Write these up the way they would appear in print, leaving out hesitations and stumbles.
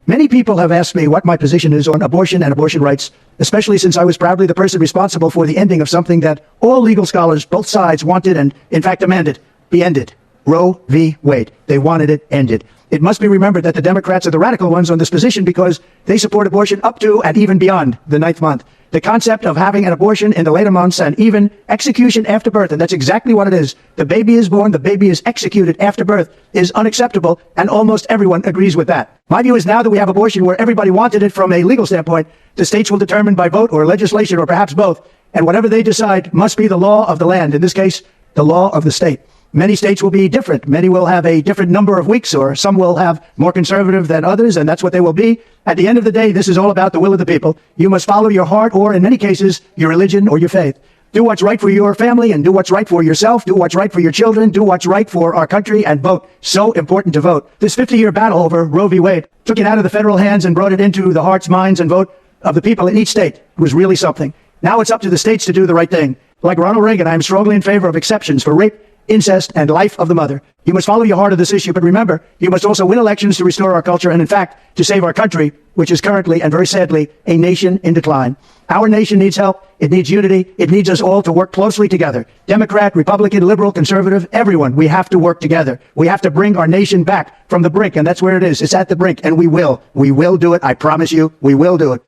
Many people have asked me what my position is on abortion and abortion rights, especially since I was proudly the person responsible for the ending of something that all legal scholars, both sides, wanted and, in fact, demanded be ended. Roe v. Wade. They wanted it ended. It must be remembered that the Democrats are the radical ones on this position because they support abortion up to and even beyond the 9th month. The concept of having an abortion in the later months and even execution after birth, and that's exactly what it is. The baby is born, the baby is executed after birth, is unacceptable, and almost everyone agrees with that. My view is now that we have abortion where everybody wanted it from a legal standpoint, the states will determine by vote or legislation or perhaps both, and whatever they decide must be the law of the land, in this case, the law of the state. Many states will be different. Many will have a different number of weeks, or some will have more conservative than others, and that's what they will be. At the end of the day, this is all about the will of the people. You must follow your heart, or in many cases, your religion or your faith. Do what's right for your family, and do what's right for yourself. Do what's right for your children. Do what's right for our country, and vote. So important to vote. This 50-year battle over Roe v. Wade took it out of the federal hands and brought it into the hearts, minds, and vote of the people in each state. It was really something. Now it's up to the states to do the right thing. Like Ronald Reagan, I am strongly in favor of exceptions for rape, incest, and life of the mother. You must follow your heart of this issue, but remember, you must also win elections to restore our culture and, in fact, to save our country, which is currently, and very sadly, a nation in decline. Our nation needs help. It needs unity. It needs us all to work closely together. Democrat, Republican, liberal, conservative, everyone. We have to work together. We have to bring our nation back from the brink, and that's where it is. It's at the brink, and we will. We will do it. I promise you, we will do it.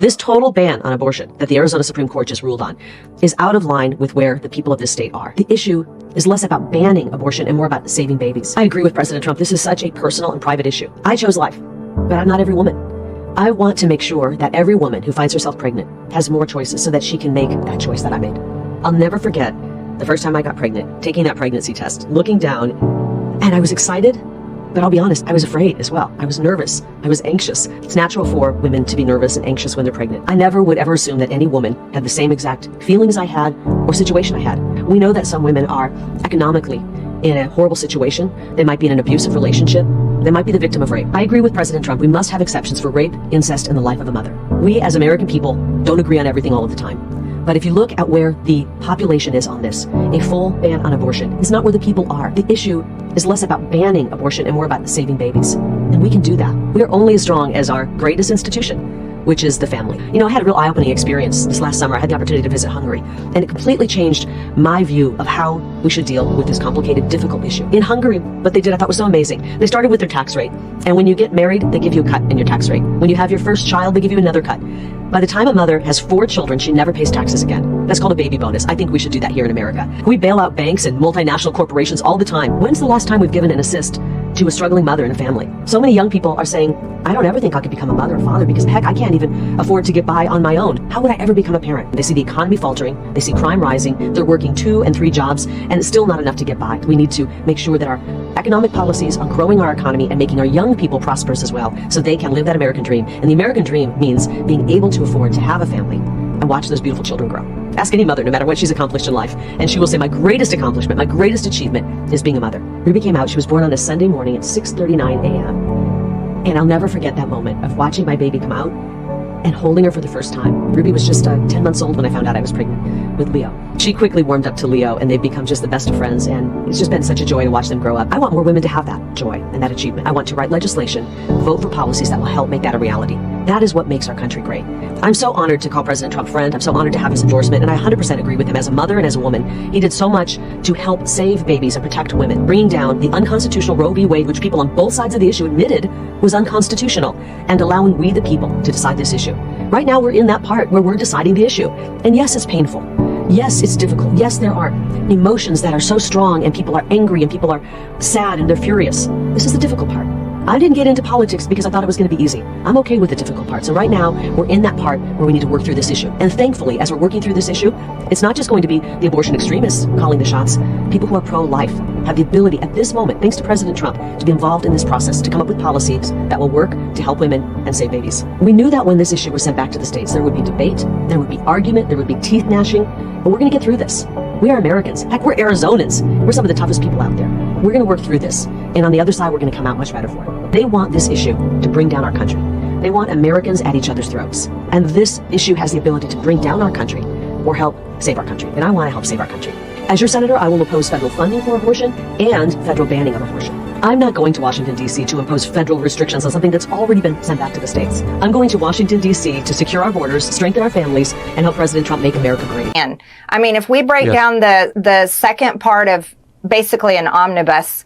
This total ban on abortion that the Arizona Supreme Court just ruled on is out of line with where the people of this state are. The issue is less about banning abortion and more about saving babies. I agree with President Trump. This is such a personal and private issue. I chose life, but I'm not every woman. I want to make sure that every woman who finds herself pregnant has more choices so that she can make that choice that I made. I'll never forget the first time I got pregnant, taking that pregnancy test, looking down, and I was excited. But I'll be honest, I was afraid as well. I was nervous. I was anxious. It's natural for women to be nervous and anxious when they're pregnant. I never would ever assume that any woman had the same exact feelings I had or situation I had. We know that some women are economically in a horrible situation. They might be in an abusive relationship. They might be the victim of rape. I agree with President Trump. We must have exceptions for rape, incest, and the life of a mother. We as American people don't agree on everything all of the time. But if you look at where the population is on this, a full ban on abortion is not where the people are. The issue is less about banning abortion and more about saving babies. And we can do that. We are only as strong as our greatest institution, which is the family. You know, I had a real eye-opening experience this last summer. I had the opportunity to visit Hungary, and it completely changed my view of how we should deal with this complicated, difficult issue. In Hungary, what they did I thought was so amazing. They started with their tax rate, and when you get married, they give you a cut in your tax rate. When you have your first child, they give you another cut. By the time a mother has 4 children, she never pays taxes again. That's called a baby bonus. I think we should do that here in America. We bail out banks and multinational corporations all the time. When's the last time we've given an assist to a struggling mother and a family? So many young people are saying, I don't ever think I could become a mother or father because heck, I can't even afford to get by on my own. How would I ever become a parent? They see the economy faltering, they see crime rising, they're working 2 and 3 jobs, and it's still not enough to get by. We need to make sure that our economic policies are growing our economy and making our young people prosperous as well, so they can live that American dream. And the American dream means being able to afford to have a family and watch those beautiful children grow. Ask any mother, no matter what she's accomplished in life, and she will say, my greatest accomplishment, my greatest achievement is being a mother. Ruby came out, she was born on a Sunday morning at 6:39 a.m. And I'll never forget that moment of watching my baby come out and holding her for the first time. Ruby was just 10 months old when I found out I was pregnant with Leo. She quickly warmed up to Leo, and they've become just the best of friends, and it's just been such a joy to watch them grow up. I want more women to have that joy and that achievement. I want to write legislation, vote for policies that will help make that a reality. That is what makes our country great. I'm so honored to call President Trump friend. I'm so honored to have his endorsement, and I 100% agree with him as a mother and as a woman. He did so much to help save babies and protect women, bringing down the unconstitutional Roe v. Wade, which people on both sides of the issue admitted was unconstitutional, and allowing we the people to decide this issue. Right now, we're in that part where we're deciding the issue. And yes, it's painful. Yes, it's difficult. Yes, there are emotions that are so strong, and people are angry, and people are sad, and they're furious. This is the difficult part. I didn't get into politics because I thought it was going to be easy. I'm okay with the difficult parts. And right now, we're in that part where we need to work through this issue. And thankfully, as we're working through this issue, it's not just going to be the abortion extremists calling the shots. People who are pro-life have the ability at this moment, thanks to President Trump, to be involved in this process, to come up with policies that will work to help women and save babies. We knew that when this issue was sent back to the states, there would be debate, there would be argument, there would be teeth gnashing, but we're going to get through this. We are Americans. Heck, we're Arizonans. We're some of the toughest people out there. We're going to work through this. And on the other side, we're going to come out much better for it. They want this issue to bring down our country. They want Americans at each other's throats. And this issue has the ability to bring down our country, or help save our country. And I want to help save our country. As your senator, I will oppose federal funding for abortion and federal banning of abortion. I'm not going to Washington, D.C. to impose federal restrictions on something that's already been sent back to the states. I'm going to Washington, D.C. to secure our borders, strengthen our families, and help President Trump make America great. And I mean, if we break down the second part of basically an omnibus,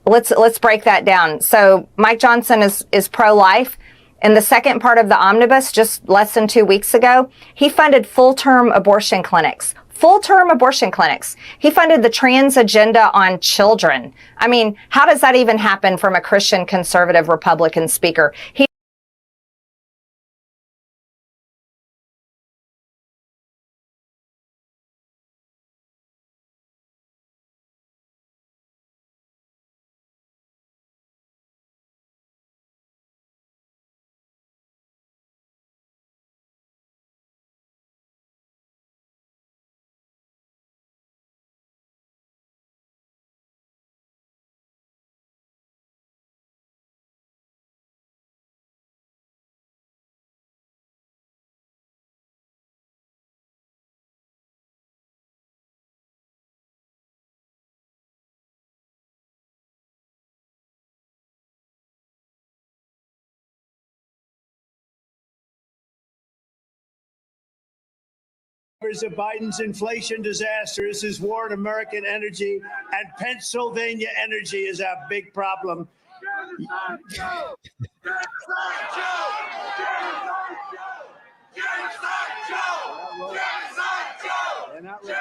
let's break that down. So Mike Johnson is pro-life. In the second part of the omnibus, just less than 2 weeks ago, he funded full-term abortion clinics. Full-term abortion clinics. He funded the trans agenda on children. I mean, how does that even happen from a Christian conservative Republican speaker? Of Biden's inflation disaster. This is war on American energy, and Pennsylvania energy is our big problem. They're not ready.